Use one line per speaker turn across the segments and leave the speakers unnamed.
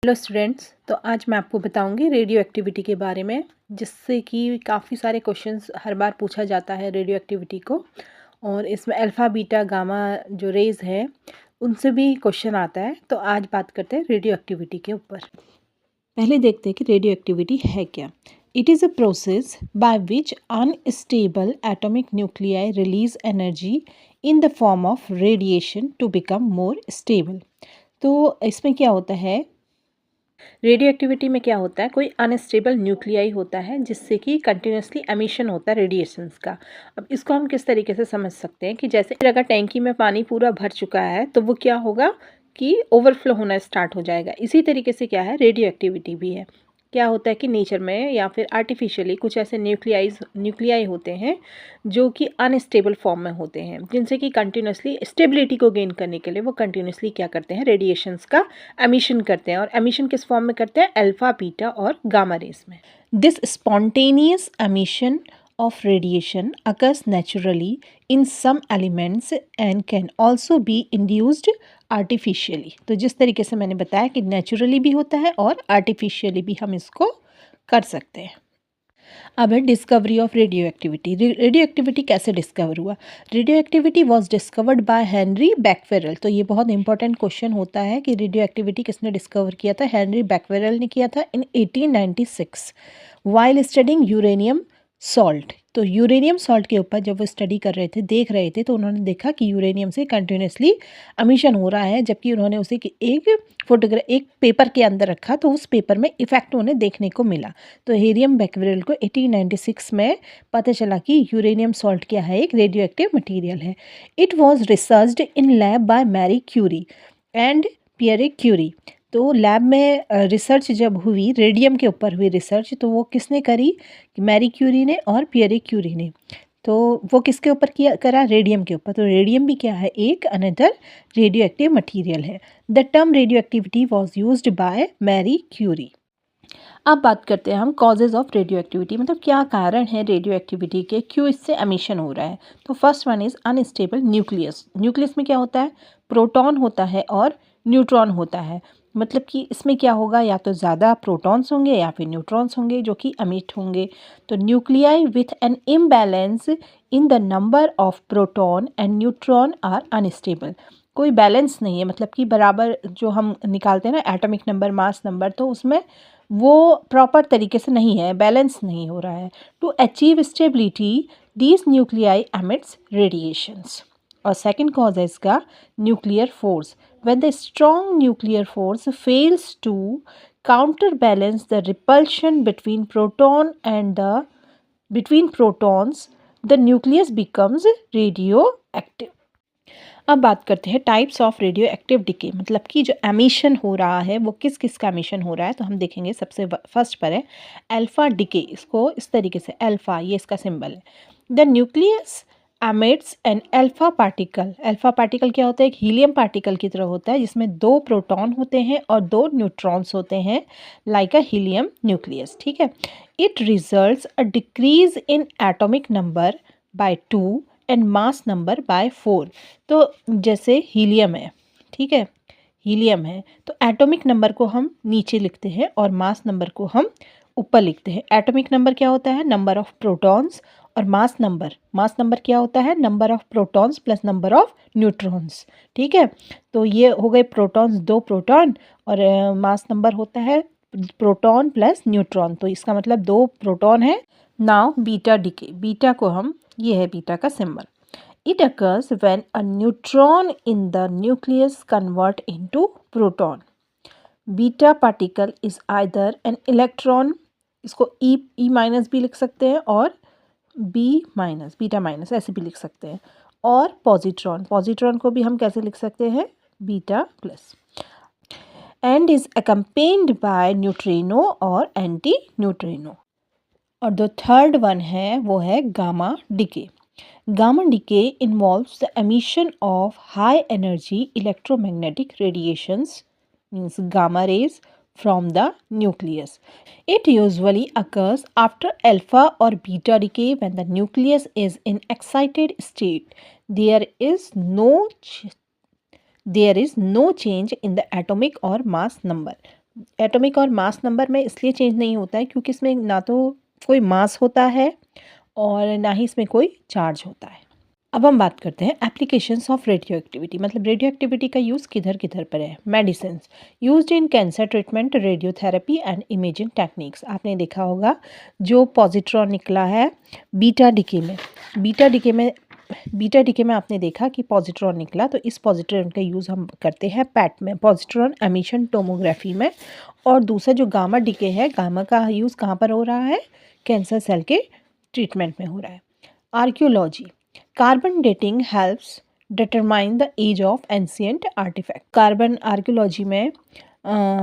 Hello students, तो आज मैं आपको बताऊंगी रेडियो एक्टिविटी के बारे में, जिससे कि काफ़ी सारे क्वेश्चंस हर बार पूछा जाता है रेडियो एक्टिविटी को। और इसमें अल्फ़ा बीटा गामा जो रेज है उनसे भी क्वेश्चन आता है। तो आज बात करते हैं रेडियो एक्टिविटी के ऊपर। पहले देखते हैं कि रेडियो एक्टिविटी है क्या। It is a process by which unstable atomic nuclei release energy in the form of radiation to become more stable. तो इसमें क्या होता है, रेडियो एक्टिविटी में क्या होता है, कोई अनस्टेबल न्यूक्लियाई होता है जिससे कि कंटिन्यूसली एमिशन होता है रेडिएशंस का। अब इसको हम किस तरीके से समझ सकते हैं कि जैसे अगर टैंकी में पानी पूरा भर चुका है तो वो क्या होगा कि ओवरफ्लो होना स्टार्ट हो जाएगा। इसी तरीके से क्या है, रेडियो एक्टिविटी भी है। क्या होता है कि नेचर में या फिर आर्टिफिशियली कुछ ऐसे न्यूक्लियाई होते हैं जो कि अनस्टेबल फॉर्म में होते हैं, जिनसे कि कंटिन्यूसली स्टेबिलिटी को गेन करने के लिए वो कंटिन्यूसली क्या करते हैं, रेडिएशंस का एमिशन करते हैं। और एमिशन किस फॉर्म में करते हैं, अल्फा बीटा और गामा रेस में। This spontaneous emission of radiation occurs naturally in some elements and can also be induced artificially। तो जिस तरीके से मैंने बताया कि नेचुरली भी होता है और आर्टिफिशियली भी हम इसको कर सकते हैं। अब है discovery of radio activity. Radio activity कैसे डिस्कवर हुआ। Radio activity was discovered by Henry Becquerel. तो ये बहुत इंपॉर्टेंट क्वेश्चन होता है कि रेडियो एक्टिविटी किसने डिस्कवर किया था। हेनरी बैक्वेरेल ने किया था इन 1896 वाइल स्टडिंग यूरेनियम सॉल्ट। तो यूरेनियम सॉल्ट के ऊपर जब वो स्टडी कर रहे थे, देख रहे थे, तो उन्होंने देखा कि यूरेनियम से कंटिन्यूसली एमिशन हो रहा है, जबकि उन्होंने उसे एक पेपर के अंदर रखा तो उस पेपर में इफेक्ट उन्हें देखने को मिला। तो हेरियम बैक्वेरेल को 1896 में पता चला कि यूरेनियम सॉल्ट क्या है, एक रेडियो एक्टिव मटीरियल है। It was researched in lab by Marie Curie and Pierre Curie. तो लैब में रिसर्च जब हुई, रेडियम के ऊपर हुई रिसर्च, तो वो किसने करी, मैरी क्यूरी ने और पियरे क्यूरी ने। तो वो किसके ऊपर करा, रेडियम के ऊपर। तो रेडियम भी क्या है, एक अनदर रेडियो एक्टिव मटीरियल है। The term radioactivity was used by Marie Curie. अब बात करते हैं हम कॉजेज ऑफ रेडियो एक्टिविटी, मतलब क्या कारण है रेडियो एक्टिविटी के, क्यों इससे एमिशन हो रहा है। तो first one is unstable nucleus. Nucleus में क्या होता है, प्रोटॉन होता है और न्यूट्रॉन होता है। मतलब कि इसमें क्या होगा, या तो ज़्यादा प्रोटॉन्स होंगे या फिर न्यूट्रॉन्स होंगे जो कि एमिट होंगे। तो nuclei with an imbalance in the number of proton and neutron are unstable. कोई बैलेंस नहीं है, मतलब कि बराबर जो हम निकालते हैं ना एटॉमिक नंबर, मास नंबर, तो उसमें वो प्रॉपर तरीके से नहीं है, बैलेंस नहीं हो रहा है। To achieve stability these nuclei emits radiations. और सेकेंड कॉज है इसका nuclear force. When the strong nuclear force fails to counterbalance the repulsion between protons, the nucleus becomes radioactive। अब बात करते हैं types of radio active decay, मतलब कि जो एमिशन हो रहा है वो किस किस का एमिशन हो रहा है। तो हम देखेंगे सबसे फर्स्ट पर है अल्फा डिके। इसको इस तरीके से, अल्फा ये इसका सिंबल है। The nucleus emits an alpha particle. Alpha particle क्या होता है, एक हीलियम पार्टिकल की तरह होता है जिसमें 2 प्रोटॉन होते हैं और 2 न्यूट्रॉन्स होते हैं, लाइक अ हीलियम न्यूक्लियस। ठीक है। It results a decrease in atomic number by 2 and mass number by 4। तो जैसे हीलियम है, ठीक है, हीलियम है तो एटॉमिक नंबर को हम नीचे लिखते हैं और मास नंबर को हम ऊपर लिखते हैं। एटॉमिक नंबर क्या होता है, नंबर ऑफ प्रोटॉन्स, और मास नंबर क्या होता है, number of protons plus number of neutrons. ठीक है। तो ये हो गए प्रोटॉन्स, 2 प्रोटॉन, और मास नंबर होता है प्रोटॉन प्लस न्यूट्रॉन, तो इसका मतलब 2 प्रोटॉन है। नाउ बीटा डिके, बीटा को हम, ये है बीटा का symbol. It occurs when a neutron in the nucleus convert into proton. Beta particle is either an electron, इसको E माइनस भी लिख सकते हैं और B माइनस, बीटा माइनस ऐसे भी लिख सकते हैं, और पॉजिट्रॉन, पॉजिट्रॉन को भी हम कैसे लिख सकते हैं, beta plus, and is accompanied by neutrino और एंटी न्यूट्रिनो। और जो थर्ड वन है वो है gamma decay. Gamma decay involves the emission of high energy electromagnetic radiations, means gamma rays, from the nucleus. It usually occurs after alpha or beta decay when the nucleus is in excited state. There is no change in the atomic or mass number. Atomic और mass number में इसलिए change नहीं होता है क्योंकि इसमें ना तो कोई मास होता है और ना ही इसमें कोई चार्ज होता है। अब हम बात करते हैं एप्लीकेशंस ऑफ रेडियो एक्टिविटी, मतलब रेडियो एक्टिविटी का यूज़ किधर किधर पर है। Medicine used in cancer treatment, radiotherapy and imaging techniques. आपने देखा होगा जो पॉजिट्रॉन निकला है बीटा डिके में, बीटा डिके में आपने देखा कि पॉजिट्रॉन निकला, तो इस पॉजिट्रॉन का यूज़ हम करते हैं पैट में, पॉजिट्रॉन एमिशन टोमोग्राफी में। और दूसरा जो गामा डिके है, गामा का यूज़ कहाँ पर हो रहा है, कैंसर सेल के ट्रीटमेंट में हो रहा है। Archaeology, carbon dating helps determine the age of ancient artifact. Carbon archaeology में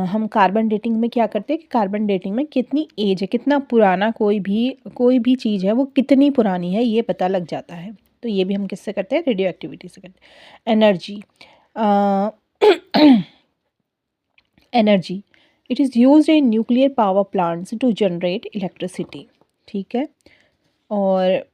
हम कार्बन डेटिंग में क्या करते हैं कि कार्बन डेटिंग में कितनी एज है, कितना पुराना कोई भी चीज़ है वो कितनी पुरानी है ये पता लग जाता है। तो ये भी हम किससे करते हैं, रेडियो एक्टिविटी से करते हैं। Energy, energy it is used in nuclear power plants to generate electricity. ठीक है। और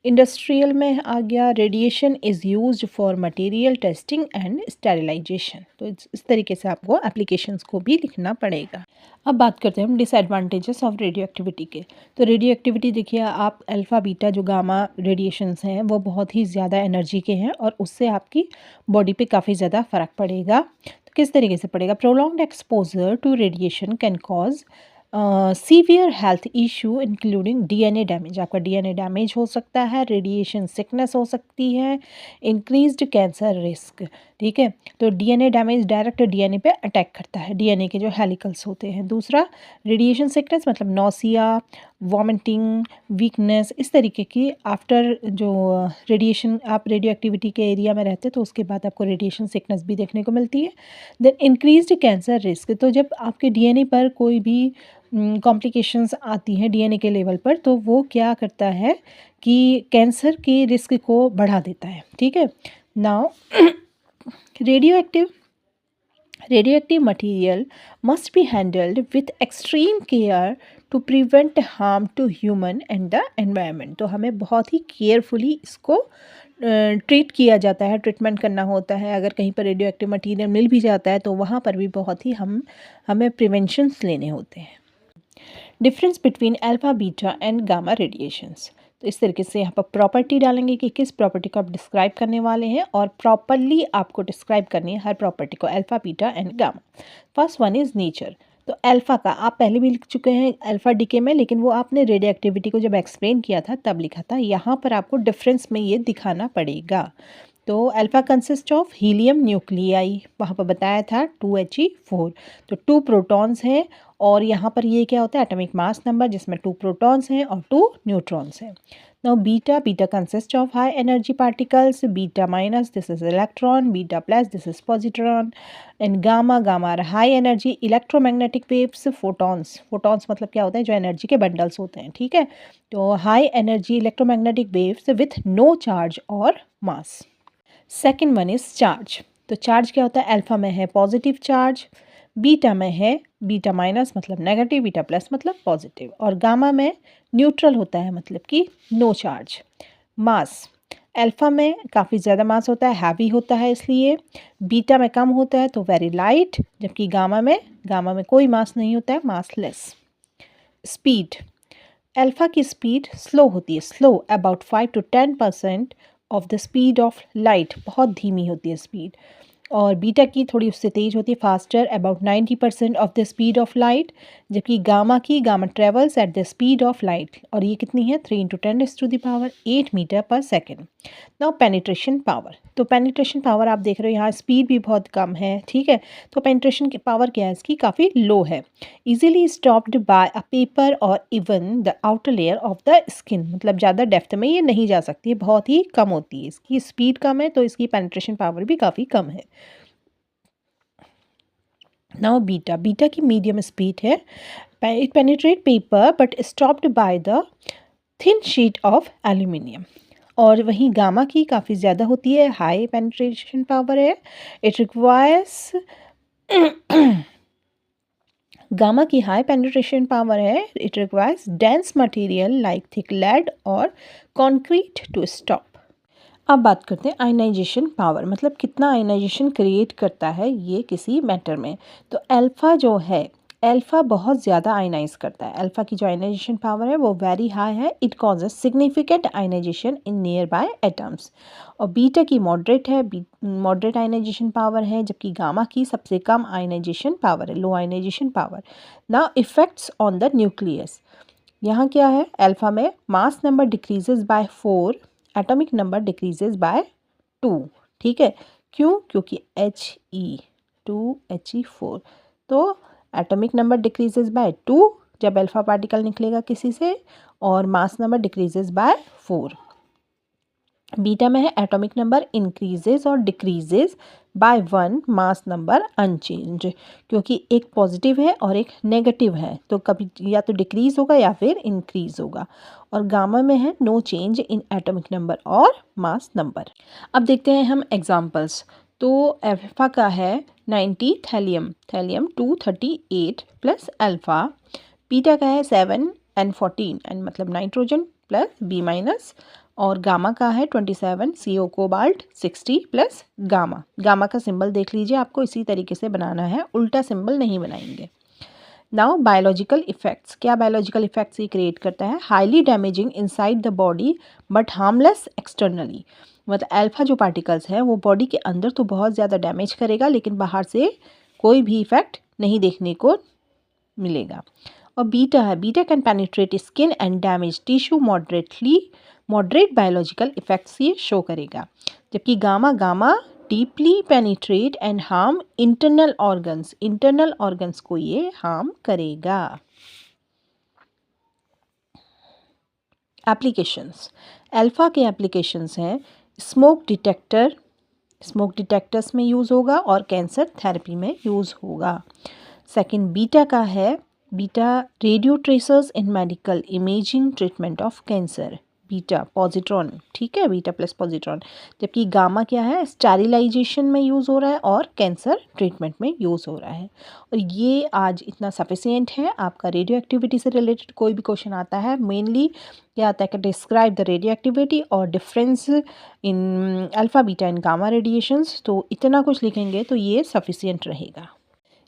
इंडस्ट्रियल में आ गया, radiation is used for material testing and sterilisation. तो इस तरीके से आपको एप्लीकेशंस को भी लिखना पड़ेगा। अब बात करते हैं हम डिसएडवांटेजेस ऑफ रेडियो एक्टिविटी के। तो रेडियो एक्टिविटी देखिए आप, अल्फ़ा बीटा जो गामा रेडिएशंस हैं वो बहुत ही ज़्यादा एनर्जी के हैं और उससे आपकी बॉडी पे काफ़ी ज़्यादा फ़र्क पड़ेगा। तो किस तरीके से पड़ेगा, prolonged exposure to radiation can cause severe health issue including DNA damage. आपका डीएनए डैमेज हो सकता है, रेडिएशन सिकनेस हो सकती है, इंक्रीज्ड कैंसर रिस्क। ठीक है। तो डीएनए डैमेज डायरेक्ट डीएनए पे अटैक करता है, डीएनए के जो हेलिकल्स होते हैं। दूसरा, रेडिएशन सिकनेस मतलब नौसिया, वॉमिटिंग, वीकनेस, इस तरीके की आफ्टर जो रेडिएशन, आप रेडियो एक्टिविटी के एरिया में रहते हैं तो उसके बाद आपको रेडिएशन सिकनेस भी देखने को मिलती है। देन इंक्रीज्ड कैंसर रिस्क, तो जब आपके डीएनए पर कोई भी कॉम्प्लिकेशंस आती हैं डीएनए के लेवल पर, तो वो क्या करता है कि कैंसर के रिस्क को बढ़ा देता है। ठीक है। Now radioactive material must be handled with extreme care to prevent harm to human and the environment। तो हमें बहुत ही केयरफुली इसको ट्रीट किया जाता है, ट्रीटमेंट करना होता है। अगर कहीं पर रेडियो एक्टिव मटीरियल मिल भी जाता है तो वहाँ पर भी बहुत ही हमें प्रिवेंशंस लेने होते हैं। Difference between alpha beta and gamma radiations. तो इस तरीके से यहाँ पर प्रॉपर्टी डालेंगे कि किस प्रॉपर्टी को आप डिस्क्राइब करने वाले हैं और प्रॉपरली आपको डिस्क्राइब करनी है हर प्रॉपर्टी को, alpha beta and gamma. First one is nature. तो अल्फ़ा का आप पहले भी लिख चुके हैं अल्फ़ा डीके में, लेकिन वो आपने रेडियो एक्टिविटी को जब एक्सप्लेन किया था तब लिखा था। यहाँ पर आपको डिफरेंस में ये दिखाना पड़ेगा। तो alpha consist of helium nuclei, वहाँ पर बताया था 2He4, तो 2 प्रोटॉन्स हैं। और यहाँ पर ये क्या होता है, एटॉमिक मास नंबर, जिसमें 2 प्रोटॉन्स हैं और 2 न्यूट्रॉन्स हैं। Now beta consist of high energy particles, beta minus this is electron, beta plus this is positron, and gamma high energy electromagnetic waves, photons मतलब क्या होता है, जो एनर्जी के बंडल्स होते हैं। ठीक है। तो high energy electromagnetic waves with no charge और mass. Second one is charge. तो चार्ज क्या होता है, अल्फ़ा में है पॉजिटिव चार्ज, बीटा में है बीटा माइनस मतलब नेगेटिव, बीटा प्लस मतलब पॉजिटिव, और गामा में न्यूट्रल होता है मतलब कि नो चार्ज। मास, अल्फ़ा में काफ़ी ज़्यादा मास होता है, हैवी होता है इसलिए, बीटा में कम होता है तो वेरी लाइट, जबकि गामा में कोई मास नहीं होता है, मास लेस। स्पीड, अल्फ़ा की स्पीड स्लो होती है, slow about 5 to 10% of the speed of light, बहुत धीमी होती है स्पीड। और बीटा की थोड़ी उससे तेज़ होती है, faster about 90% of the speed of light, जबकि gamma travels at the speed of light, और ये कितनी है 3 × 10⁸ metre per second. Now penetration power, तो पेनिट्रेशन पावर आप देख रहे हो यहाँ स्पीड भी बहुत कम है। ठीक है। तो पेनिट्रेशन की पावर क्या है इसकी, काफ़ी लो है। Easily stopped by a paper और even the outer layer of the skin, मतलब ज़्यादा डेप्थ में ये नहीं जा सकती है, बहुत ही कम होती है, इसकी स्पीड कम है तो इसकी पेनिट्रेशन पावर भी काफ़ी कम है। नाउ बीटा की मीडियम स्पीड है, it penetrate paper but stopped by the thin sheet of aluminium. और वहीं गामा की काफ़ी ज़्यादा होती है, हाई पेनिट्रेशन पावर है, इट रिक्वायर्स गामा की हाई पेनिट्रेशन पावर है, it requires dense material like thick lead और कंक्रीट टू स्टॉप। अब बात करते हैं आयनाइजेशन पावर, मतलब कितना आयनाइजेशन क्रिएट करता है ये किसी मैटर में। तो अल्फ़ा जो है अल्फ़ा बहुत ज़्यादा आयनाइज करता है। अल्फ़ा की जो आयनाइजेशन पावर है वो वेरी हाई है। It causes significant ionization in nearby atoms. और बीटा की मॉडरेट है, मॉडरेट आयनाइजेशन पावर है, जबकि गामा की सबसे कम आयनाइजेशन पावर है, low ionization power. Now effects on the nucleus. यहाँ क्या है, अल्फ़ा में mass number decreases by 4, atomic number decreases by 2। ठीक है, क्यों? क्योंकि He2He4, तो एटॉमिक नंबर डिक्रीजेज बाय 2 जब अल्फ़ा पार्टिकल निकलेगा किसी से, और mass number decreases by 4। Beta में है एटॉमिक नंबर इंक्रीजेज और decreases by 1, mass number unchange, क्योंकि एक पॉजिटिव है और एक नेगेटिव है, तो कभी या तो डिक्रीज होगा या फिर इंक्रीज होगा। और गामा में है no change in atomic number और मास नंबर। अब देखते हैं हम एग्जांपल्स। तो अल्फा का है 90 thallium, thallium 238 plus alpha. Beta का है 7 N14, N मतलब नाइट्रोजन प्लस B माइनस। और गामा का है 27 CO cobalt 60 plus gamma. Gamma का सिंबल देख लीजिए, आपको इसी तरीके से बनाना है, उल्टा सिंबल नहीं बनाएंगे। Now biological effects. क्या बायोलॉजिकल इफेक्ट्स ये क्रिएट करता है? Highly damaging inside the body but harmless externally. मतलब अल्फा जो पार्टिकल्स हैं वो बॉडी के अंदर तो बहुत ज़्यादा डैमेज करेगा, लेकिन बाहर से कोई भी इफेक्ट नहीं देखने को मिलेगा। और बीटा है, beta can penetrate skin and damage tissue moderately, moderate biological effects ये शो करेगा। जबकि gamma, gamma deeply penetrate and harm internal organs, internal organs को ये हार्म करेगा। एप्लीकेशंस, अल्फा के एप्लीकेशंस हैं स्मोक डिटेक्टर, स्मोक डिटेक्टर्स में यूज़ होगा, और कैंसर थेरेपी में यूज़ होगा। सेकंड बीटा का है, beta radio tracers in medical imaging treatment of cancer, beta positron. ठीक है, बीटा प्लस पॉजिट्रॉन। जबकि गामा क्या है, स्टेरिलाइजेशन में यूज़ हो रहा है और कैंसर ट्रीटमेंट में यूज़ हो रहा है। और ये आज इतना सफिशिएंट है। आपका रेडियो एक्टिविटी से रिलेटेड कोई भी क्वेश्चन आता है, मेनली क्या आता है कि डिस्क्राइब द रेडियो एक्टिविटी और difference in alpha beta and gamma radiations, तो इतना कुछ लिखेंगे तो ये सफिशिएंट रहेगा।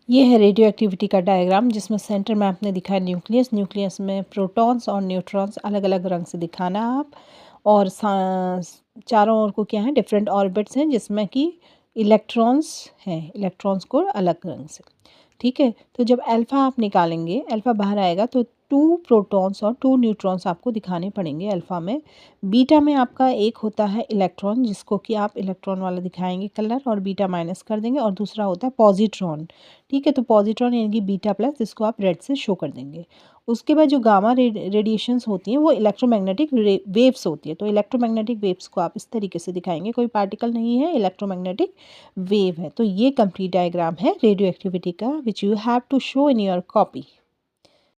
ये है रेडियो एक्टिविटी का डायग्राम, जिसमें सेंटर में आपने दिखाया न्यूक्लियस, न्यूक्लियस में प्रोटॉन्स और न्यूट्रॉन्स अलग अलग रंग से दिखाना आप, और चारों ओर को क्या है, डिफरेंट ऑर्बिट्स हैं जिसमें कि इलेक्ट्रॉन्स हैं, इलेक्ट्रॉन्स को अलग रंग से। ठीक है, तो जब अल्फ़ा आप निकालेंगे, अल्फ़ा बाहर आएगा तो 2 प्रोटॉन्स और 2 न्यूट्रॉन्स आपको दिखाने पड़ेंगे अल्फ़ा में। बीटा में आपका एक होता है इलेक्ट्रॉन, जिसको कि आप इलेक्ट्रॉन वाला दिखाएंगे कलर और बीटा माइनस कर देंगे, और दूसरा होता है पॉजिट्रॉन। ठीक है, तो पॉजिट्रॉन यानी कि बीटा प्लस, जिसको आप रेड से शो कर देंगे। उसके बाद जो गामा रेडिएशंस होती हैं वो इलेक्ट्रोमैग्नेटिक वेव्स होती है, तो इलेक्ट्रोमैग्नेटिक वेव्स को आप इस तरीके से दिखाएंगे, कोई पार्टिकल नहीं है, इलेक्ट्रोमैग्नेटिक वेव है। तो ये कंप्लीट डायग्राम है रेडियो एक्टिविटी का, which you have to show in your copy.